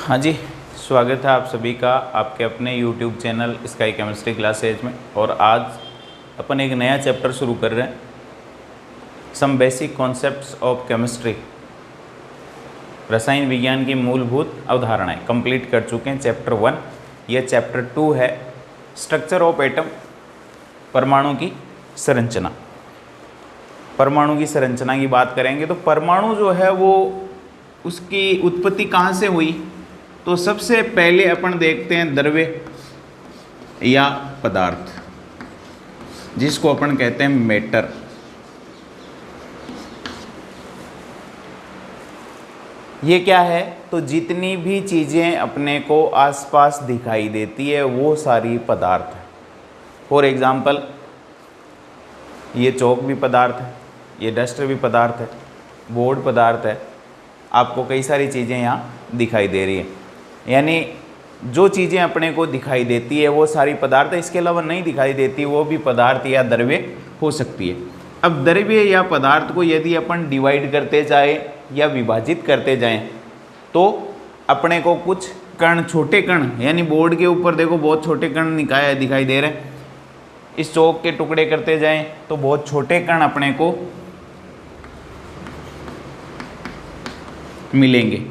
हाँ जी, स्वागत है आप सभी का आपके अपने YouTube channel sky chemistry classes में। और आज अपन एक नया चैप्टर शुरू कर रहे हैं, some basic concepts of chemistry. रसायन विज्ञान की मूलभूत अवधारणाएं कंप्लीट कर चुके हैं चैप्टर 1। यह चैप्टर 2 है, स्ट्रक्चर ऑफ एटम, परमाणु की संरचना। परमाणु की संरचना की बात करेंगे तो परमाणु जो है वो उसकी उत्पत्ति कहाँ से हुई, तो सबसे पहले अपन देखते हैं द्रव्य या पदार्थ, जिसको अपन कहते हैं मैटर। ये क्या है, तो जितनी भी चीज़ें अपने को आसपास दिखाई देती है वो सारी पदार्थ है। फॉर एग्जाम्पल, ये चौक भी पदार्थ है, ये डस्टर भी पदार्थ है, बोर्ड पदार्थ है। आपको कई सारी चीज़ें यहाँ दिखाई दे रही है, यानी जो चीज़ें अपने को दिखाई देती है वो सारी पदार्थ है। इसके अलावा नहीं दिखाई देती वो भी पदार्थ या द्रव्य हो सकती है। अब द्रव्य या पदार्थ को यदि अपन डिवाइड करते जाएं या विभाजित करते जाएं तो अपने को कुछ कण, छोटे कण, यानी बोर्ड के ऊपर देखो बहुत छोटे कण दिखाई दे रहे हैं। इस चौक के टुकड़े करते जाएं तो बहुत छोटे कण अपने को मिलेंगे।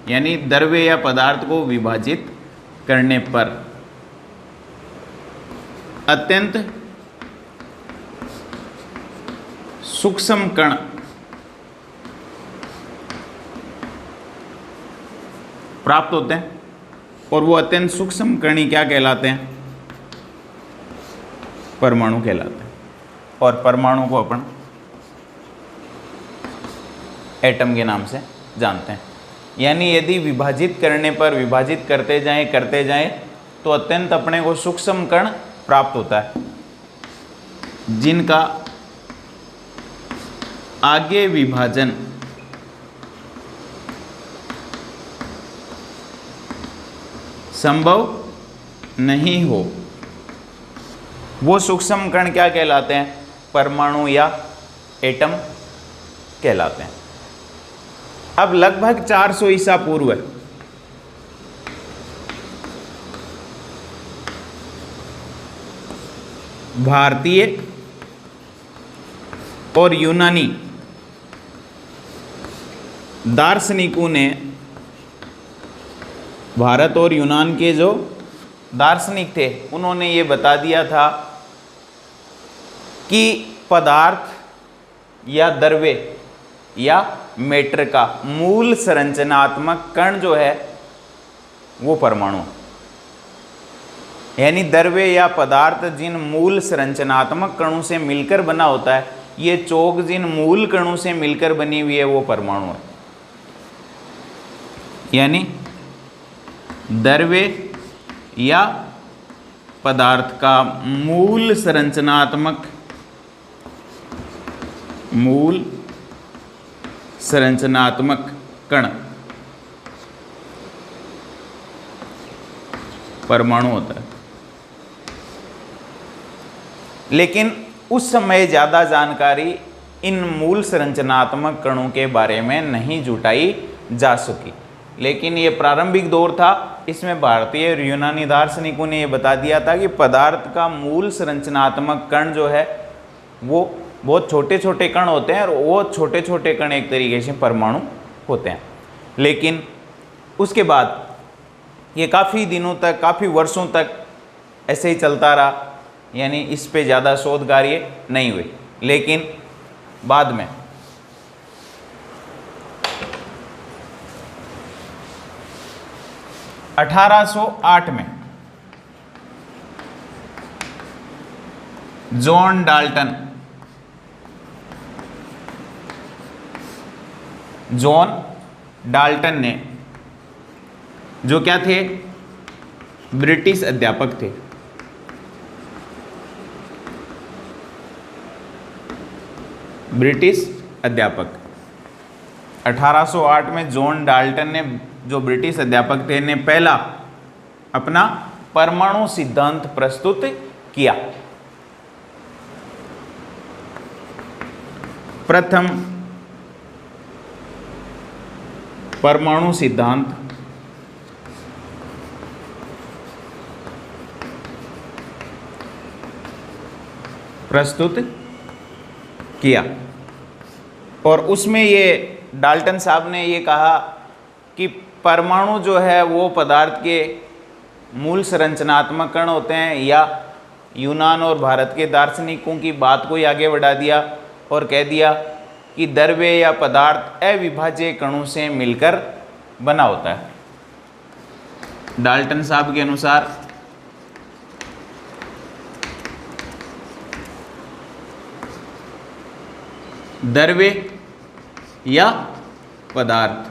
यानी द्रव्य या पदार्थ को विभाजित करने पर अत्यंत सूक्ष्म कण प्राप्त होते हैं, और वो अत्यंत सूक्ष्म कण ही क्या कहलाते हैं, परमाणु कहलाते हैं। और परमाणु को अपन एटम के नाम से जानते हैं। यानी यदि विभाजित करने पर विभाजित करते जाएं तो अत्यंत अपने को सूक्ष्म कण प्राप्त होता है, जिनका आगे विभाजन संभव नहीं हो। वो सूक्ष्म कण क्या कहलाते हैं, परमाणु या एटम कहलाते हैं। अब लगभग 400 ईसा पूर्व भारतीय और यूनानी दार्शनिकों ने, भारत और यूनान के जो दार्शनिक थे उन्होंने ये बता दिया था कि पदार्थ या द्रव्य या मैटर का मूल संरचनात्मक कण जो है वो परमाणु है। यानी द्रव्य या पदार्थ जिन मूल संरचनात्मक कणों से मिलकर बना होता है, ये चौक जिन मूल कणों से मिलकर बनी हुई है वो परमाणु है। यानी द्रव्य या पदार्थ का मूल संरचनात्मक कण परमाणु होता है। लेकिन उस समय ज़्यादा जानकारी इन मूल संरचनात्मक कणों के बारे में नहीं जुटाई जा सकी। लेकिन ये प्रारंभिक दौर था, इसमें भारतीय और यूनानी दार्शनिकों ने ये बता दिया था कि पदार्थ का मूल संरचनात्मक कण जो है वो बहुत छोटे छोटे कण होते हैं, और वो छोटे छोटे कण एक तरीके से परमाणु होते हैं। लेकिन उसके बाद ये काफ़ी दिनों तक, काफ़ी वर्षों तक ऐसे ही चलता रहा, यानी इस पे ज़्यादा शोध कार्य नहीं हुए। लेकिन बाद में 1808 में जॉन डाल्टन ने, जो क्या थे, ब्रिटिश अध्यापक थे, ब्रिटिश अध्यापक 1808 में जॉन डाल्टन ने, जो ब्रिटिश अध्यापक थे, ने पहला अपना परमाणु सिद्धांत प्रस्तुत किया। प्रथम परमाणु सिद्धांत प्रस्तुत किया। और उसमें ये डाल्टन साहब ने ये कहा कि परमाणु जो है वो पदार्थ के मूल संरचनात्मक कण होते हैं, या यूनान और भारत के दार्शनिकों की बात को ही आगे बढ़ा दिया और कह दिया कि द्रव्य या पदार्थ अविभाज्य कणों से मिलकर बना होता है। डाल्टन साहब के अनुसार द्रव्य या पदार्थ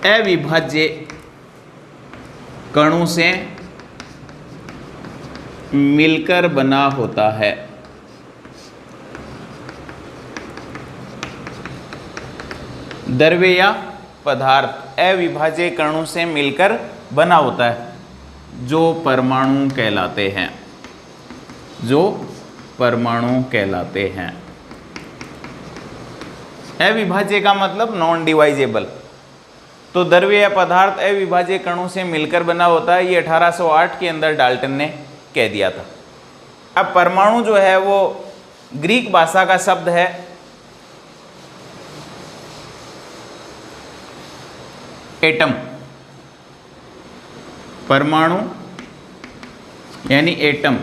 अविभाज्य कणों से मिलकर बना होता है। द्रव्य या पदार्थ अविभाज्य कणों से मिलकर बना होता है, जो परमाणु कहलाते हैं, जो परमाणु कहलाते हैं। अविभाज्य का मतलब नॉन डिवाइजेबल। तो द्रव्य या पदार्थ अविभाज्य कणों से मिलकर बना होता है, ये 1808 के अंदर डाल्टन ने कह दिया था। अब परमाणु जो है वो ग्रीक भाषा का शब्द है एटम। परमाणु यानी एटम,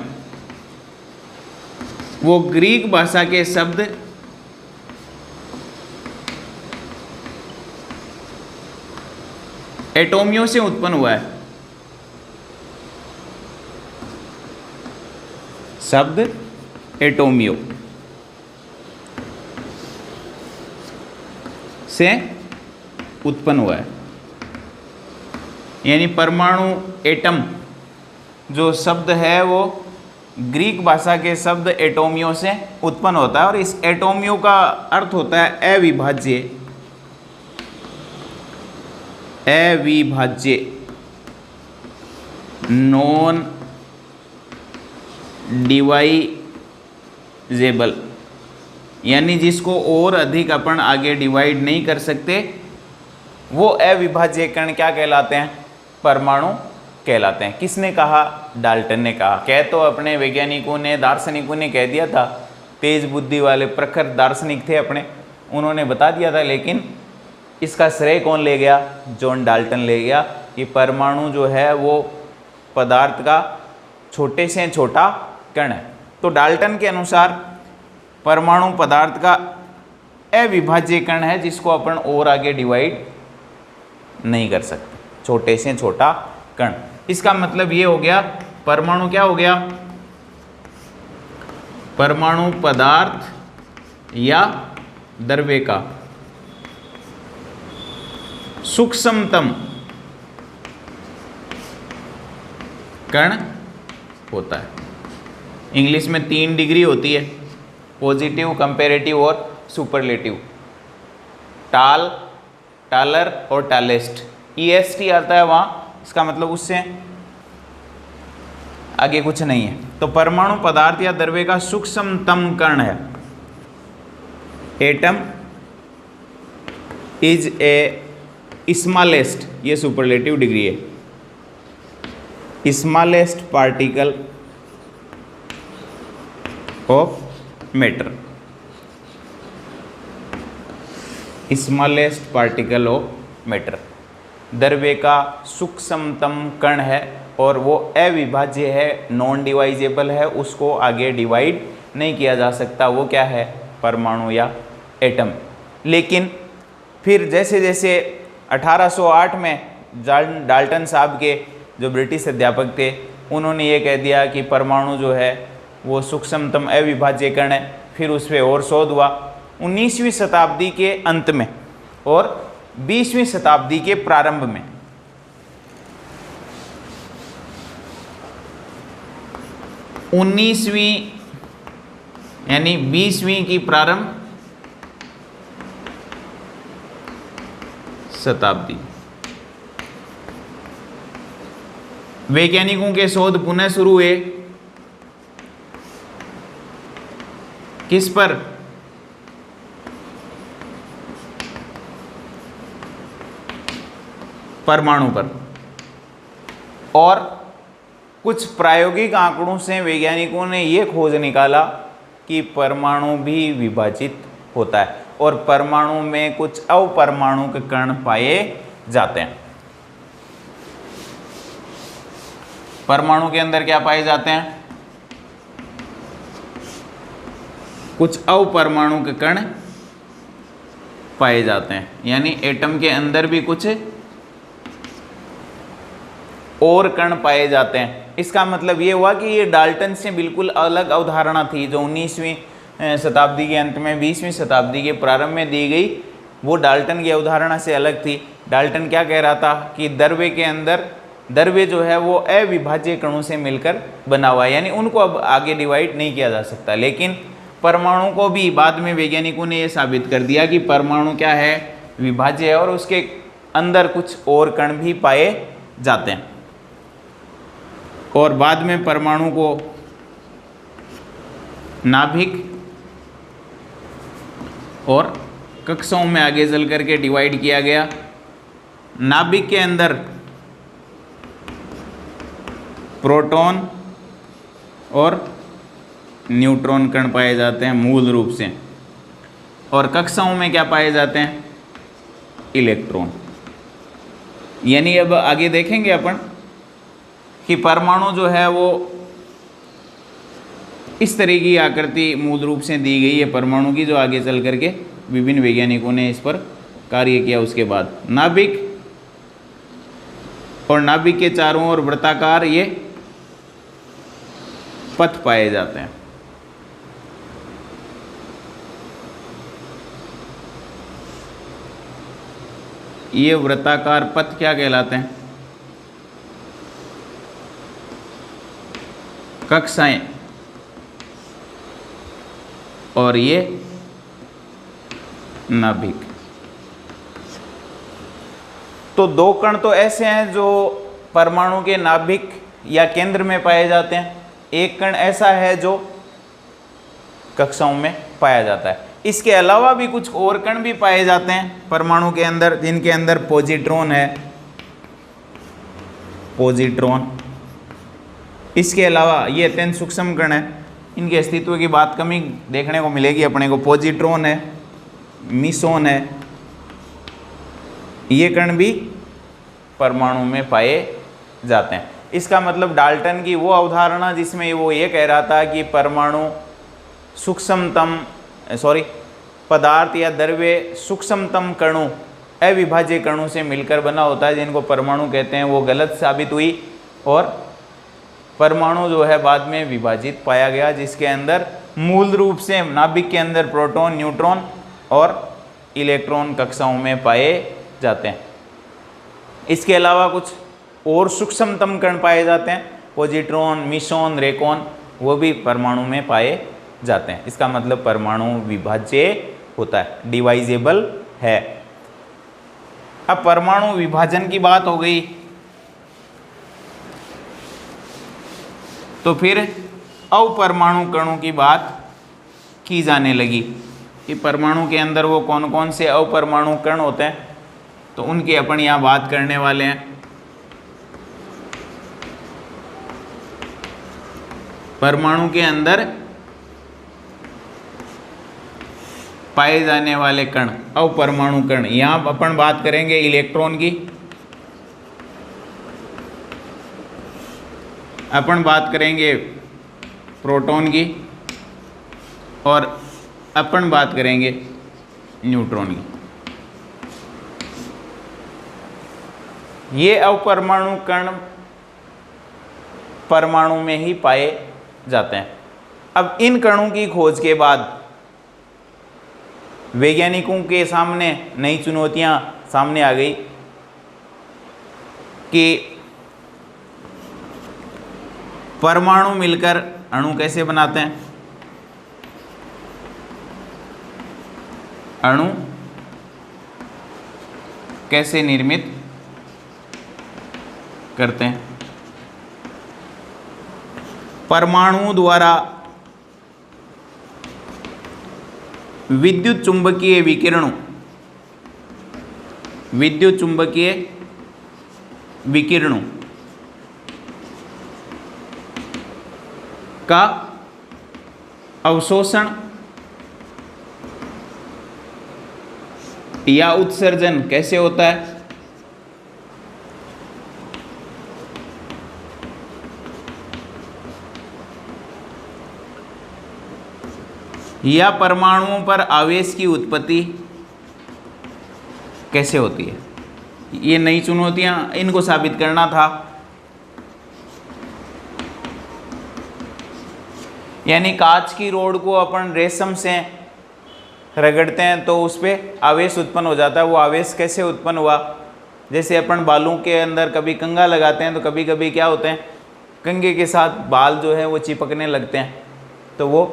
वो ग्रीक भाषा के शब्द एटोमियो से उत्पन्न हुआ है। शब्द एटोमियो से उत्पन्न हुआ है, यानी परमाणु एटम जो शब्द है वो ग्रीक भाषा के शब्द एटोमियो से उत्पन्न होता है। और इस एटोमियो का अर्थ होता है अविभाज्य, अविभाज्य, नॉन डिवाइजेबल, यानी जिसको और अधिक अपन आगे डिवाइड नहीं कर सकते, वो अविभाज्य कण क्या कहलाते हैं? परमाणु कहलाते हैं। किसने कहा? डाल्टन ने कहा। कह तो अपने वैज्ञानिकों ने, दार्शनिकों ने कह दिया था, तेज बुद्धि वाले प्रखर दार्शनिक थे अपने, उन्होंने बता दिया था, लेकिन इसका श्रेय कौन ले गया? जॉन डाल्टन ले गया कि परमाणु जो है वो पदार्थ का छोटे से छोटा कण है। तो डाल्टन के अनुसार परमाणु पदार्थ का अविभाज्य कण है, जिसको अपन और आगे डिवाइड नहीं कर सकते, छोटे से छोटा कण। इसका मतलब ये हो गया, परमाणु क्या हो गया? परमाणु पदार्थ या द्रव्य का सूक्ष्मतम कण होता है। इंग्लिश में 3 डिग्री होती है, पॉजिटिव, कंपैरेटिव और सुपरलेटिव। टाल, टालर और टालेस्ट, EST आता है वहाँ, इसका मतलब उससे आगे कुछ नहीं है। तो परमाणु पदार्थ या द्रव्य का सूक्ष्मतम कण है। एटम इज ए स्मॉलेस्ट, ये सुपरलेटिव डिग्री है, smallest particle of matter, smallest particle of matter द्रव्य का सूक्ष्मतम कण है और वो अविभाज्य है, नॉन डिवाइजेबल है, उसको आगे डिवाइड नहीं किया जा सकता। वो क्या है? परमाणु या एटम। लेकिन फिर जैसे जैसे 1808 में डाल्टन साहब के जो ब्रिटिश अध्यापक थे, उन्होंने ये कह दिया कि परमाणु जो है वो सूक्ष्मतम अविभाज्य कण है। फिर उस पर और शोध हुआ 19वीं शताब्दी के अंत में और 20वीं शताब्दी के प्रारंभ में। उन्नीसवीं यानी 20वीं की प्रारंभ शताब्दी, वैज्ञानिकों के शोध पुनः शुरू हुए। किस पर? परमाणु पर। और कुछ प्रायोगिक आंकड़ों से वैज्ञानिकों ने ये खोज निकाला कि परमाणु भी विभाजित होता है और परमाणु में कुछ अपरमाणु के कण पाए जाते हैं। परमाणु के अंदर क्या पाए जाते हैं? कुछ अपरमाणु के कण पाए जाते हैं, यानी एटम के अंदर भी कुछ और कण पाए जाते हैं। इसका मतलब ये हुआ कि ये डाल्टन से बिल्कुल अलग अवधारणा थी जो 19वीं शताब्दी के अंत में 20वीं शताब्दी के प्रारंभ में दी गई। वो डाल्टन की अवधारणा से अलग थी। डाल्टन क्या कह रहा था कि द्रव्य के अंदर द्रव्य जो है वो अविभाज्य कणों से मिलकर बना हुआ है, यानी उनको अब आगे डिवाइड नहीं किया जा सकता। लेकिन परमाणु को भी बाद में वैज्ञानिकों ने यह साबित कर दिया कि परमाणु क्या है? विभाज्य है और उसके अंदर कुछ और कण भी पाए जाते हैं। और बाद में परमाणु को नाभिक और कक्षाओं में आगे चल करके डिवाइड किया गया। नाभिक के अंदर प्रोटॉन और न्यूट्रॉन कण पाए जाते हैं मूल रूप से, और कक्षाओं में क्या पाए जाते हैं? इलेक्ट्रॉन। यानी अब आगे देखेंगे अपन कि परमाणु जो है वो इस तरह की आकृति मूल रूप से दी गई है परमाणु की, जो आगे चल करके विभिन्न वैज्ञानिकों ने इस पर कार्य किया। उसके बाद नाभिक और नाभिक के चारों ओर वृत्ताकार ये पथ पाए जाते हैं। ये वृत्ताकार पथ क्या कहलाते हैं? कक्षाएं। और ये नाभिक। तो दो कण तो ऐसे हैं जो परमाणु के नाभिक या केंद्र में पाए जाते हैं, एक कण ऐसा है जो कक्षाओं में पाया जाता है। इसके अलावा भी कुछ और कण भी पाए जाते हैं परमाणु के अंदर, जिनके अंदर पॉजिट्रॉन है, पॉजिट्रॉन। इसके अलावा ये अत्यंत सूक्ष्म कण है, इनके अस्तित्व की बात कमी देखने को मिलेगी अपने को। पॉजिट्रॉन है, मीसोन है, ये कण भी परमाणु में पाए जाते हैं। इसका मतलब डाल्टन की वो अवधारणा जिसमें वो ये कह रहा था कि परमाणु पदार्थ या द्रव्य सूक्ष्मतम कणों, अविभाज्य कणों से मिलकर बना होता है, जिनको परमाणु कहते हैं, वो गलत साबित हुई और परमाणु जो है बाद में विभाजित पाया गया, जिसके अंदर मूल रूप से नाभिक के अंदर प्रोटॉन, न्यूट्रॉन और इलेक्ट्रॉन कक्षाओं में पाए जाते हैं। इसके अलावा कुछ और सूक्ष्मतम कण पाए जाते हैं, पॉजिट्रॉन, मीसोन, रेकॉन, वो भी परमाणु में पाए जाते हैं। इसका मतलब परमाणु विभाज्य होता है, डिवाइजेबल है। अब परमाणु विभाजन की बात हो गई, तो फिर अपरमाणु कणों की बात की जाने लगी कि परमाणु के अंदर वो कौन कौन से अपरमाणु कण होते हैं, तो उनकी अपन यहाँ बात करने वाले हैं। परमाणु के अंदर पाए जाने वाले कण, अपरमाणु कण, यहाँ अपन बात करेंगे इलेक्ट्रॉन की, अपन बात करेंगे प्रोटॉन की, और अपन बात करेंगे न्यूट्रॉन की। ये अपरमाणु कण परमाणु में ही पाए जाते हैं। अब इन कणों की खोज के बाद वैज्ञानिकों के सामने नई चुनौतियां सामने आ गई कि परमाणु मिलकर अणु कैसे बनाते हैं, अणु कैसे निर्मित करते हैं। परमाणु द्वारा विद्युत चुंबकीय विकिरणों का अवशोषण या उत्सर्जन कैसे होता है? या परमाणुओं पर आवेश की उत्पत्ति कैसे होती है? ये नई चुनौतियां, इनको साबित करना था। यानी कांच की रोड को अपन रेशम से रगड़ते हैं तो उस पर आवेश उत्पन्न हो जाता है। वो आवेश कैसे उत्पन्न हुआ? जैसे अपन बालों के अंदर कभी कंघा लगाते हैं तो कभी कभी क्या होते हैं, कंघे के साथ बाल जो है वो चिपकने लगते हैं। तो वो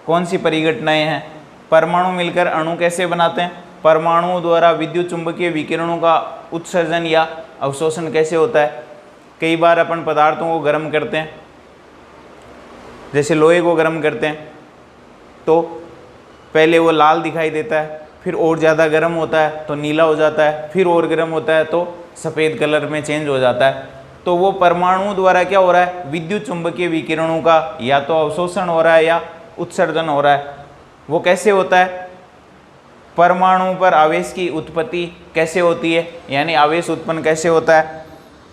कौन सी परिघटनाएं हैं? परमाणु मिलकर अणु कैसे बनाते हैं? परमाणुओं द्वारा विद्युत चुंबकीय विकिरणों का उत्सर्जन या अवशोषण कैसे होता है? कई बार अपन पदार्थों को गर्म करते हैं, जैसे लोहे को गर्म करते हैं तो पहले वो लाल दिखाई देता है, फिर और ज़्यादा गर्म होता है तो नीला हो जाता है, फिर और गर्म होता है तो सफ़ेद कलर में चेंज हो जाता है। तो वो परमाणुओं द्वारा क्या हो रहा है? विद्युत चुंबकीय विकिरणों का या तो अवशोषण हो रहा है या उत्सर्जन हो रहा है। वो कैसे होता है? परमाणु पर आवेश की उत्पत्ति कैसे होती है, यानी आवेश उत्पन्न कैसे होता है।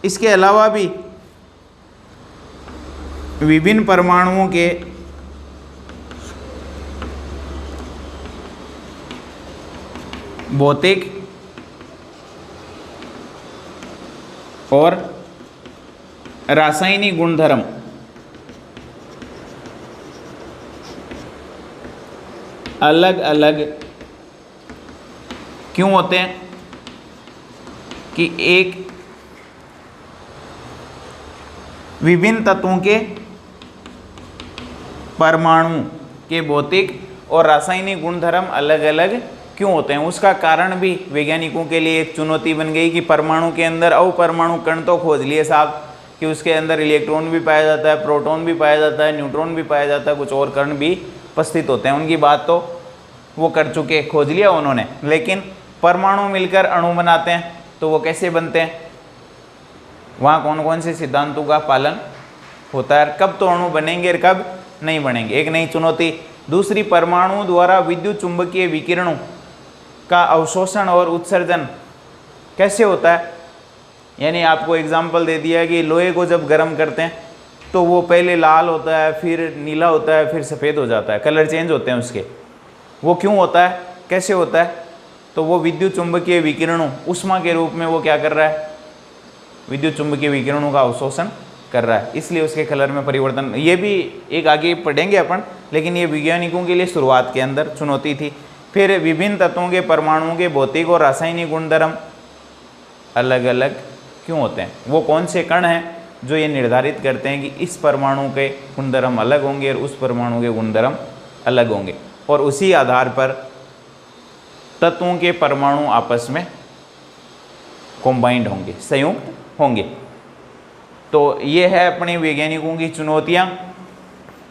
इसके अलावा भी विभिन्न परमाणुओं के भौतिक और रासायनिक गुणधर्म अलग अलग क्यों होते हैं कि एक विभिन्न तत्वों के परमाणु के भौतिक और रासायनिक गुणधर्म अलग अलग क्यों होते हैं, उसका कारण भी वैज्ञानिकों के लिए एक चुनौती बन गई कि परमाणु के अंदर अपरमाणु कण तो खोज लिए साहब कि उसके अंदर इलेक्ट्रॉन भी पाया जाता है, प्रोटॉन भी पाया जाता है, न्यूट्रॉन भी पाया जाता है, कुछ और कण भी उपस्थित होते हैं। उनकी बात तो वो कर चुके, खोज लिया उन्होंने। लेकिन परमाणु मिलकर अणु बनाते हैं तो वो कैसे बनते हैं, वहाँ कौन कौन से सिद्धांतों का पालन होता है, कब तो अणु बनेंगे और कब नहीं बनेंगे, एक नई चुनौती। दूसरी, परमाणु द्वारा विद्युत चुंबकीय विकिरणों का अवशोषण और उत्सर्जन कैसे होता है। यानी आपको एग्जाम्पल दे दिया है कि लोहे को जब गर्म करते हैं तो वो पहले लाल होता है, फिर नीला होता है, फिर सफ़ेद हो जाता है, कलर चेंज होते हैं उसके। वो क्यों होता है, कैसे होता है? तो वो विद्युत चुंबकीय विकिरणों ऊष्मा के रूप में वो क्या कर रहा है, विद्युत चुंबकीय विकिरणों का अवशोषण कर रहा है, इसलिए उसके कलर में परिवर्तन। ये भी एक आगे पढ़ेंगे अपन, लेकिन ये वैज्ञानिकों के लिए शुरुआत के अंदर चुनौती थी। फिर विभिन्न तत्वों के परमाणुओं के भौतिक और रासायनिक गुणधर्म अलग अलग क्यों होते हैं, वो कौन से कण हैं जो ये निर्धारित करते हैं कि इस परमाणु के गुणधर्म अलग होंगे और उस परमाणु के गुणधर्म अलग होंगे, और उसी आधार पर तत्वों के परमाणु आपस में कॉम्बाइंड होंगे, संयुक्त होंगे। तो ये है अपने वैज्ञानिकों की चुनौतियाँ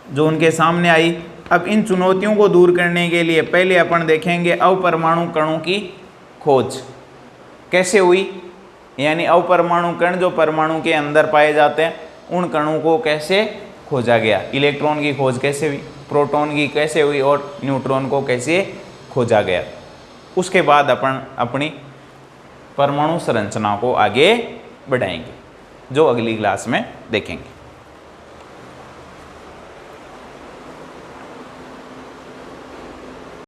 जो उनके सामने आई। अब इन चुनौतियों को दूर करने के लिए पहले अपन देखेंगे अपरमाणु कणों की खोज कैसे हुई, यानी अपरमाणु कण जो परमाणु के अंदर पाए जाते हैं उन कणों को कैसे खोजा गया। इलेक्ट्रॉन की खोज कैसे हुई, प्रोटॉन की कैसे हुई और न्यूट्रॉन को कैसे खोजा गया। उसके बाद अपन अपनी परमाणु संरचना को आगे बढ़ाएंगे, जो अगली क्लास में देखेंगे।